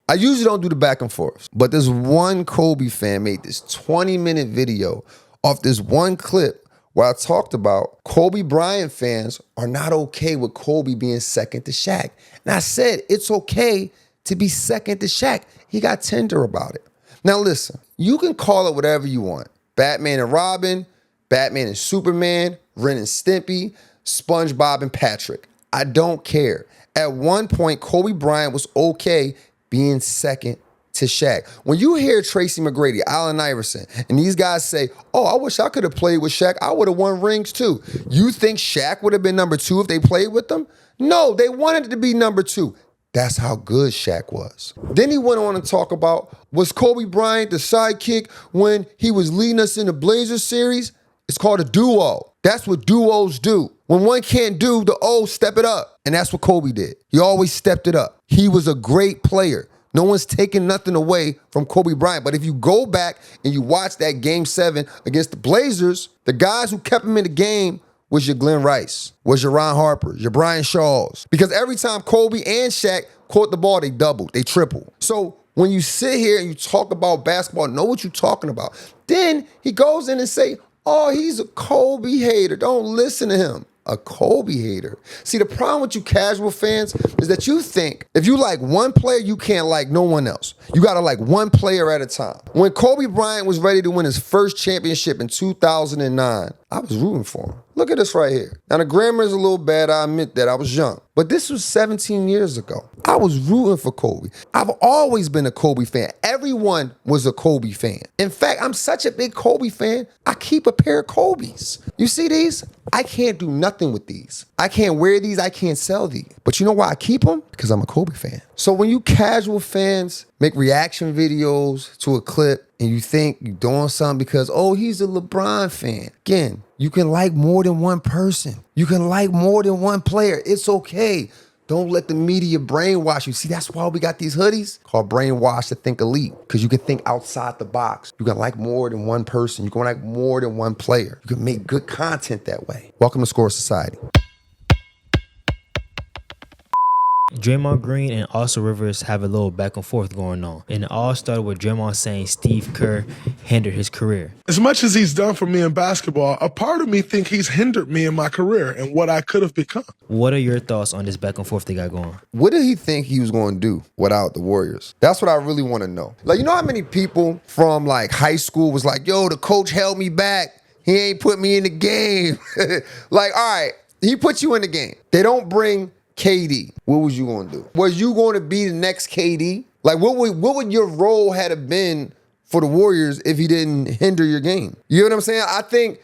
I usually don't do the back and forth, but this one Kobe fan made this 20-minute video off this one clip where I talked about Kobe Bryant fans are not okay with Kobe being second to Shaq. And I said, it's okay to be second to Shaq. He got tender about it. Now listen, you can call it whatever you want. Batman and Robin, Batman and Superman, Ren and Stimpy, SpongeBob and Patrick. I don't care. At one point, Kobe Bryant was okay being second to Shaq. When you hear Tracy McGrady, Allen Iverson, and these guys say, oh, I wish I could have played with Shaq. I would have won rings too. You think Shaq would have been number 2 if they played with them? No, they wanted it to be number 2. That's how good Shaq was. Then he went on to talk about, was Kobe Bryant the sidekick when he was leading us in the Blazers series? It's called a duo. That's what duos do. When one can't do, the O step it up. And that's what Kobe did. He always stepped it up. He was a great player. No one's taking nothing away from Kobe Bryant. But if you go back and you watch that Game 7 against the Blazers, the guys who kept him in the game was your Glenn Rice, was your Ron Harper, your Brian Shaws. Because every time Kobe and Shaq caught the ball, they doubled, they tripled. So when you sit here and you talk about basketball, know what you're talking about. Then he goes in and say, oh, he's a Kobe hater. Don't listen to him. A Kobe hater. See, the problem with you casual fans is that you think if you like one player, you can't like no one else. You got to like one player at a time. When Kobe Bryant was ready to win his first championship in 2009, I was rooting for him. Look at this right here. Now, the grammar is a little bad. I admit that. I was young. But this was 17 years ago. I was rooting for Kobe. I've always been a Kobe fan. Everyone was a Kobe fan. In fact, I'm such a big Kobe fan, I keep a pair of Kobe's. You see these? I can't do nothing with these. I can't wear these. I can't sell these. But you know why I keep them? Because I'm a Kobe fan. So when you casual fans make reaction videos to a clip and you think you're doing something because, oh, he's a LeBron fan. Again, you can like more than one person. You can like more than one player. It's okay. Don't let the media brainwash you. See, that's why we got these hoodies called Brainwash to Think Elite, because you can think outside the box. You can like more than one person. You can like more than one player. You can make good content that way. Welcome to Score Society. Draymond Green and Austin Rivers have a little back and forth going on. And it all started with Draymond saying Steve Kerr hindered his career. As much as he's done for me in basketball, a part of me think he's hindered me in my career and what I could have become. What are your thoughts on this back and forth they got going? What did he think he was going to do without the Warriors? That's what I really want to know. Like, you know how many people from like high school was like, yo, the coach held me back. He ain't put me in the game. Like, all right, he put you in the game. They don't bring KD. What was you going to do? Was you going to be the next KD? Like, what would your role have been for the Warriors if he didn't hinder your game? You know what I'm saying?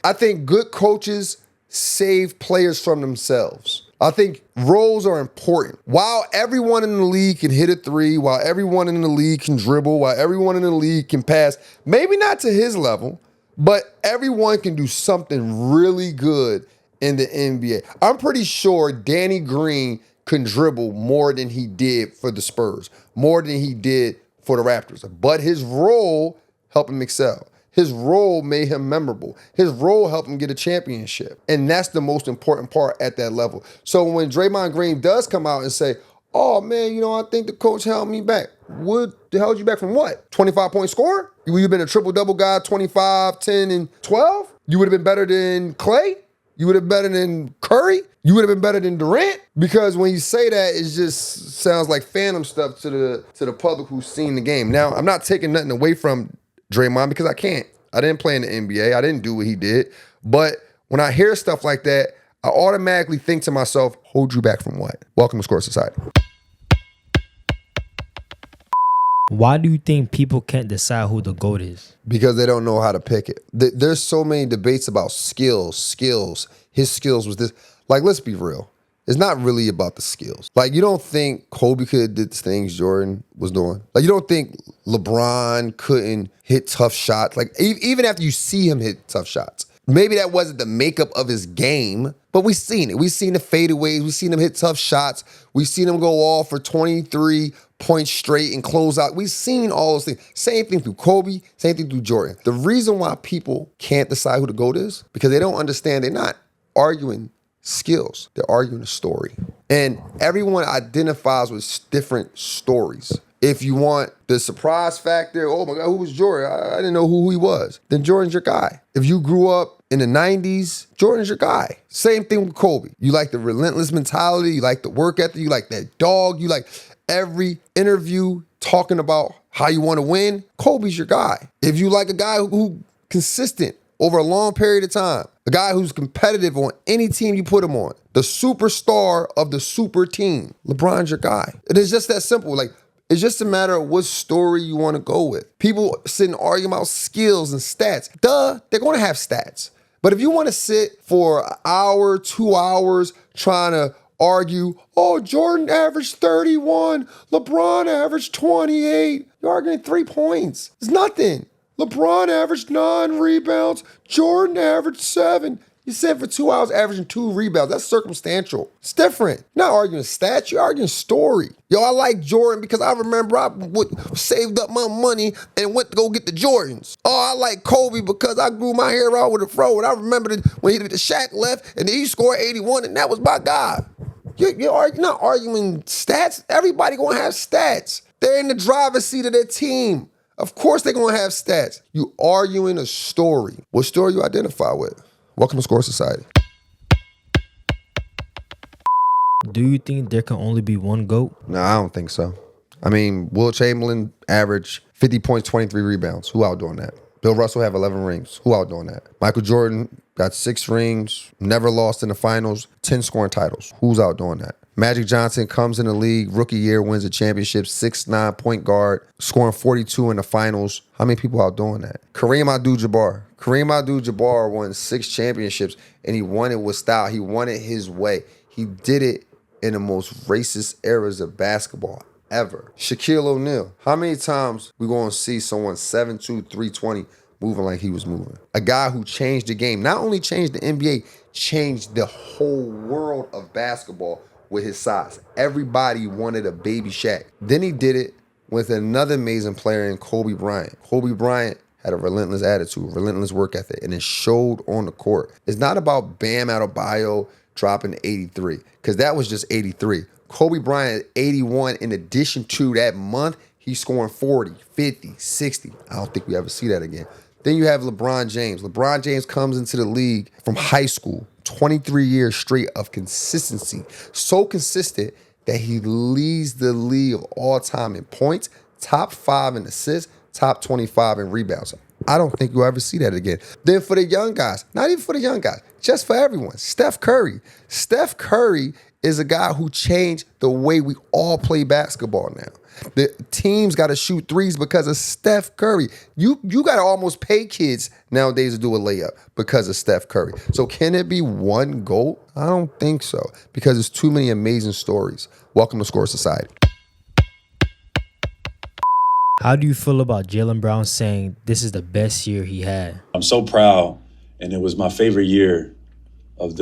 I think good coaches save players from themselves. I think roles are important. While everyone in the league can hit a three, while everyone in the league can dribble, while everyone in the league can pass, maybe not to his level, but everyone can do something really good in the NBA. I'm pretty sure Danny Green can dribble more than he did for the Spurs, more than he did for the Raptors. But his role helped him excel. His role made him memorable. His role helped him get a championship. And that's the most important part at that level. So when Draymond Green does come out and say, oh man, I think the coach held me back. What held you back from what? 25-point scorer? You would have been a triple-double guy, 25, 10, and 12? You would have been better than Clay? You would have been better than Curry? You would have been better than Durant? Because when you say that, it just sounds like phantom stuff to the public who's seen the game. Now, I'm not taking nothing away from Draymond because I can't. I didn't play in the NBA. I didn't do what he did. But when I hear stuff like that, I automatically think to myself, hold you back from what? Welcome to Score Society. Why do you think people can't decide who the GOAT is? Because they don't know how to pick it. There's so many debates about skills. His skills was this. Like, let's be real. It's not really about the skills. Like, you don't think Kobe could have did the things Jordan was doing. Like, you don't think LeBron couldn't hit tough shots. Like, even after you see him hit tough shots. Maybe that wasn't the makeup of his game, but we've seen it. We've seen the fadeaways. We've seen him hit tough shots. We've seen him go off for 23 points straight and close out. We've seen all those things. Same thing through Kobe, same thing through Jordan. The reason why people can't decide who the GOAT is, because they don't understand. They're not arguing skills. They're arguing a story. And everyone identifies with different stories. If you want the surprise factor, oh my God, who was Jordan? I didn't know who he was. Then Jordan's your guy. If you grew up in the 90s, Jordan's your guy. Same thing with Kobe. You like the relentless mentality. You like the work ethic. You like that dog. You like every interview talking about how you want to win. Kobe's your guy. If you like a guy who consistent over a long period of time, a guy who's competitive on any team you put him on, the superstar of the super team, LeBron's your guy. It is just that simple. Like, it's just a matter of what story you want to go with. People sit and argue about skills and stats. Duh, they're going to have stats. But if you want to sit for an hour, 2 hours trying to argue, oh, Jordan averaged 31, LeBron averaged 28, you're arguing 3 points. It's nothing. LeBron averaged 9 rebounds, Jordan averaged 7. You said for 2 hours averaging 2 rebounds. That's circumstantial. It's different. You're not arguing stats, you're arguing story. Yo, I like Jordan because I remember I saved up my money and went to go get the Jordans. Oh, I like Kobe because I grew my hair out with a fro. And I remember when the Shaq left and then he scored 81 and that was my guy. You're not arguing stats. Everybody gonna have stats. They're in the driver's seat of their team. Of course they're gonna have stats. You arguing a story. What story you identify with? Welcome to Score Society. Do you think there can only be one GOAT? No, I don't think so. I mean, Will Chamberlain averaged 50 points, 23 rebounds. Who outdoing that? Bill Russell have 11 rings. Who outdoing that? Michael Jordan got 6 rings, never lost in the finals, 10 scoring titles. Who's outdoing that? Magic Johnson comes in the league, rookie year, wins a championship, 6'9" point guard, scoring 42 in the finals. How many people outdoing that? Kareem Abdul-Jabbar. Kareem Abdul-Jabbar won 6 championships, and he won it with style. He won it his way. He did it in the most racist eras of basketball ever. Shaquille O'Neal. How many times we going to see someone 7'2", 320 moving like he was moving? A guy who changed the game. Not only changed the NBA, changed the whole world of basketball with his size. Everybody wanted a baby Shaq. Then he did it with another amazing player in Kobe Bryant. Kobe Bryant had a relentless attitude, relentless work ethic, and it showed on the court. It's not about Bam Adebayo dropping 83, because that was just 83. Kobe Bryant, 81, in addition to that month, he's scoring 40, 50, 60. I don't think we ever see that again. Then you have LeBron James. LeBron James comes into the league from high school, 23 years straight of consistency. So consistent that he leads the league of all time in points, top 5 in assists, top 25 in rebounds. I don't think you'll ever see that again. Then for the young guys, not even for the young guys, just for everyone, Steph Curry. Steph Curry is a guy who changed the way we all play basketball now. The teams got to shoot threes because of Steph Curry. You got to almost pay kids nowadays to do a layup because of Steph Curry. So can it be one GOAT? I don't think so, because there's too many amazing stories. Welcome to Score Society. How do you feel about Jaylen Brown saying this is the best year he had? I'm so proud, and it was my favorite year of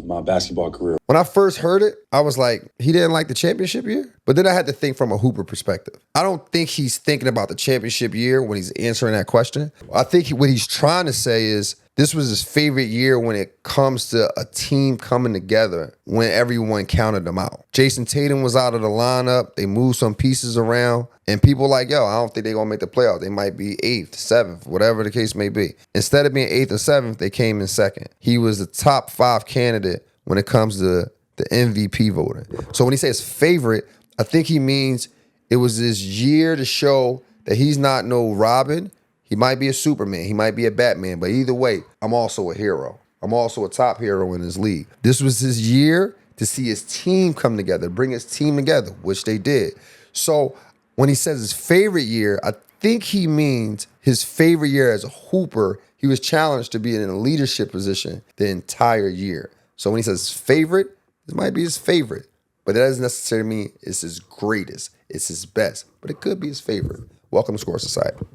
my basketball career. When I first heard it, I was like, he didn't like the championship year? But then I had to think from a Hooper perspective. I don't think he's thinking about the championship year when he's answering that question. I think what he's trying to say is this was his favorite year when it comes to a team coming together when everyone counted them out. Jason Tatum was out of the lineup. They moved some pieces around. And people like, yo, I don't think they're going to make the playoffs. They might be 8th, 7th, whatever the case may be. Instead of being 8th or 7th, they came in 2nd. He was the top 5 candidate when it comes to the MVP voting. So when he says favorite, I think he means it was this year to show that he's not no Robin. He might be a Superman. He might be a Batman. But either way, I'm also a hero. I'm also a top hero in this league. This was his year to see his team come together, bring his team together, which they did. So when he says his favorite year, I think he means his favorite year as a hooper. He was challenged to be in a leadership position the entire year. So when he says favorite, this might be his favorite. But that doesn't necessarily mean it's his greatest. It's his best. But it could be his favorite. Welcome to Score Society.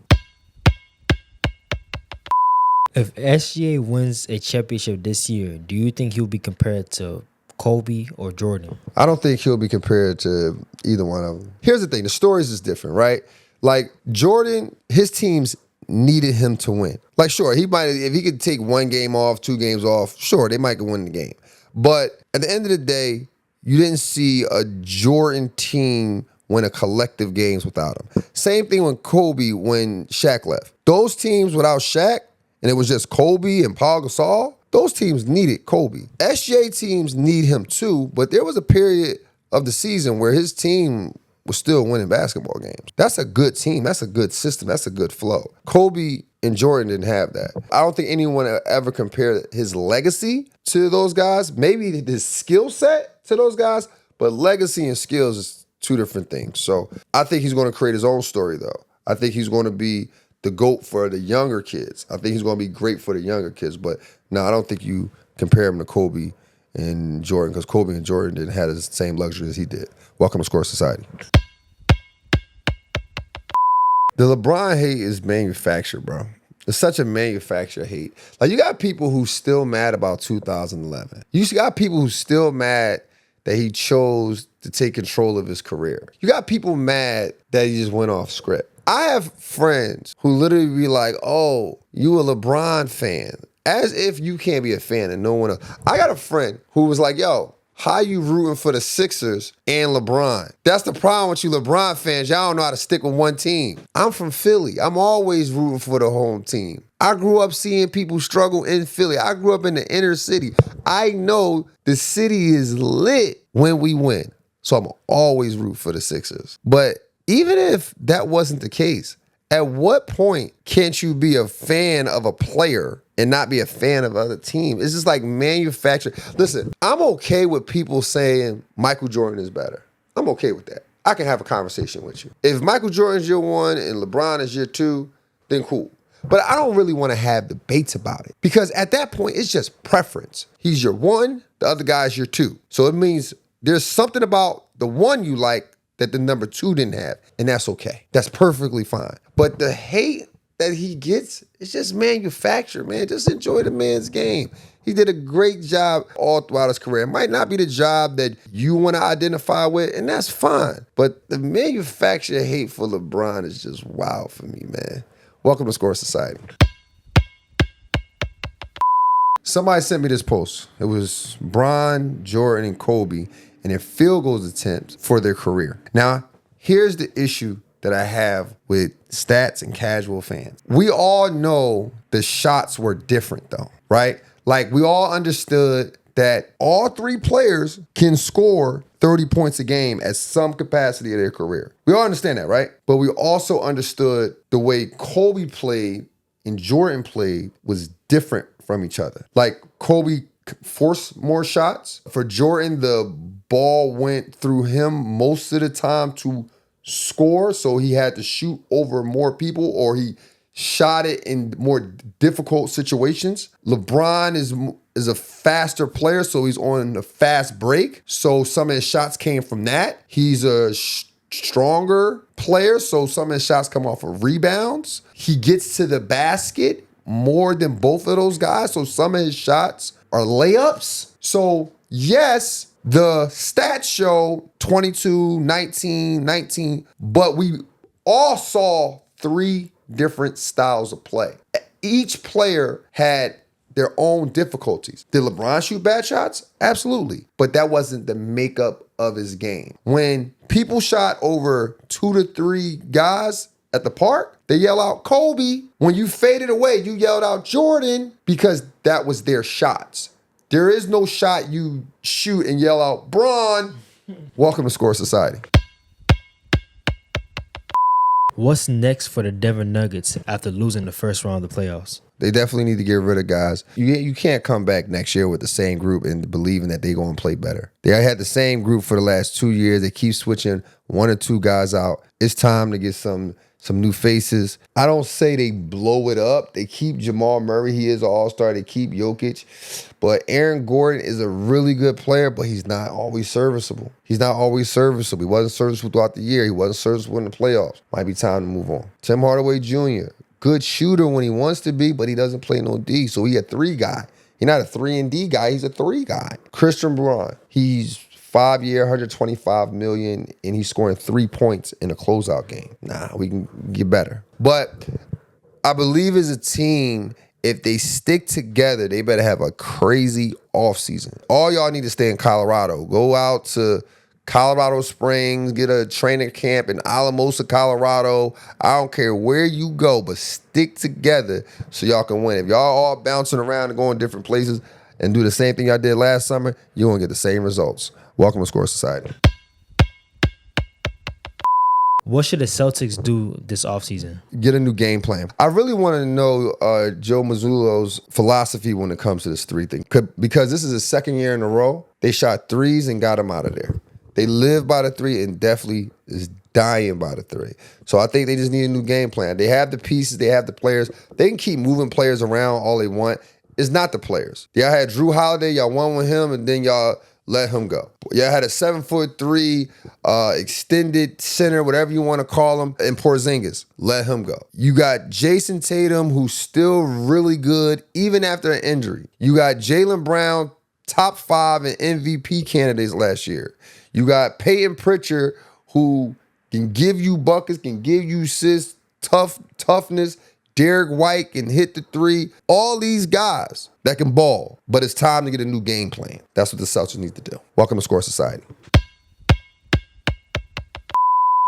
If SGA wins a championship this year, do you think he'll be compared to Kobe or Jordan? I don't think he'll be compared to either one of them. Here's the thing. The stories is different, right? Like Jordan, his teams needed him to win. Like, sure, he might, if he could take 1 game off, 2 games off, sure, they might win the game. But at the end of the day, you didn't see a Jordan team win a collective games without him. Same thing with Kobe when Shaq left. Those teams without Shaq, and it was just Kobe and Paul Gasol, those teams needed Kobe. SJ teams need him too, but there was a period of the season where his team was still winning basketball games. That's a good team. That's a good system. That's a good flow. Kobe and Jordan didn't have that. I don't think anyone ever compared his legacy to those guys. Maybe his skill set to those guys, but legacy and skills is two different things. So I think he's going to create his own story, though. I think he's going to be the GOAT for the younger kids. I think he's going to be great for the younger kids. But no, I don't think you compare him to Kobe and Jordan, because Kobe and Jordan didn't have the same luxury as he did. Welcome to Score Society. The LeBron hate is manufactured, bro. It's such a manufactured hate. Like, you got people who still mad about 2011. You got people who still mad that he chose to take control of his career. You got people mad that he just went off script. I have friends who literally be like, oh, you a LeBron fan. As if you can't be a fan and no one else. I got a friend who was like, yo, how you rooting for the Sixers and LeBron? That's the problem with you LeBron fans. Y'all don't know how to stick with one team. I'm from Philly. I'm always rooting for the home team. I grew up seeing people struggle in Philly. I grew up in the inner city. I know the city is lit when we win. So I'm always root for the Sixers. But even if that wasn't the case, at what point can't you be a fan of a player and not be a fan of other teams? It's just like manufactured. Listen, I'm okay with people saying Michael Jordan is better. I'm okay with that. I can have a conversation with you. If Michael Jordan's year one and LeBron is year two, then cool. But I don't really want to have debates about it, because at that point, it's just preference. He's your one, the other guy's your two. So it means there's something about the one you like that the number two didn't have, and that's okay. That's perfectly fine. But the hate that he gets is just manufactured, man. Just enjoy the man's game. He did a great job all throughout his career. It might not be the job that you want to identify with, and that's fine. But the manufactured hate for LeBron is just wild for me, man. Welcome to Score Society. Somebody sent me this post. It was Bron, Jordan, and Kobe and their field goals attempts for their career. Now, here's the issue that I have with stats and casual fans. We all know the shots were different, though, right? Like, we all understood that all three players can score 30 points a game at some capacity of their career. We all understand that, right? But we also understood the way Kobe played and Jordan played was different from each other. Like, Kobe forced more shots. For Jordan, the ball went through him most of the time to score, so he had to shoot over more people, or he shot it in more difficult situations. LeBron is a faster player, so he's on a fast break, so some of his shots came from that. He's a stronger player, so some of his shots come off of rebounds. He gets to the basket more than both of those guys, so some of his shots are layups. So yes, the stats show 22, 19, 19, but we all saw three different styles of play. Each player had their own difficulties. Did LeBron shoot bad shots? Absolutely. But that wasn't the makeup of his game. When people shot over 2 to 3 guys at the park, they yell out Kobe. When you faded away, you yelled out Jordan, because that was their shots. There is no shot you shoot and yell out Bron. Welcome to Score Society. What's next for the Denver Nuggets after losing the first round of the playoffs? They definitely need to get rid of guys. You can't come back next year with the same group and believing that they're going to play better. They had the same group for the last 2 years. They keep switching 1 or 2 guys out. It's time to get some new faces. I don't say they blow it up. They keep Jamal Murray. He is an all-star. They keep Jokic. But Aaron Gordon is a really good player, but he's not always serviceable. He wasn't serviceable throughout the year. He wasn't serviceable in the playoffs. Might be time to move on. Tim Hardaway Jr., good shooter when he wants to be, but he doesn't play no D, so he a 3 guy. He's not a 3 and D guy. He's a 3 guy. Christian Braun, he's 5-year, $125 million, and he's scoring 3 points in a closeout game. Nah, we can get better. But I believe as a team, if they stick together, they better have a crazy offseason. All y'all need to stay in Colorado. Go out to Colorado Springs, get a training camp in Alamosa, Colorado. I don't care where you go, but stick together so y'all can win. If y'all all bouncing around and going different places and do the same thing y'all did last summer, you're going to get the same results. Welcome to Score Society. What should the Celtics do this offseason? Get a new game plan. I really want to know Joe Mazzulo's philosophy when it comes to this three thing. Because this is his second year in a row, they shot threes and got him out of there. They live by the three and definitely is dying by the three. So I think they just need a new game plan. They have the pieces. They have the players. They can keep moving players around all they want. It's not the players. Y'all had Drew Holiday. Y'all won with him, and then y'all let him go. Y'all had a 7'3" extended center, whatever you want to call him, in Porzingis. Let him go. You got Jason Tatum, who's still really good, even after an injury. You got Jaylen Brown, top 5 and MVP candidates last year. You got Peyton Pritchard, who can give you buckets, can give you assists, toughness. Derek White can hit the three. All these guys that can ball. But it's time to get a new game plan. That's what the Celtics need to do. Welcome to Score Society.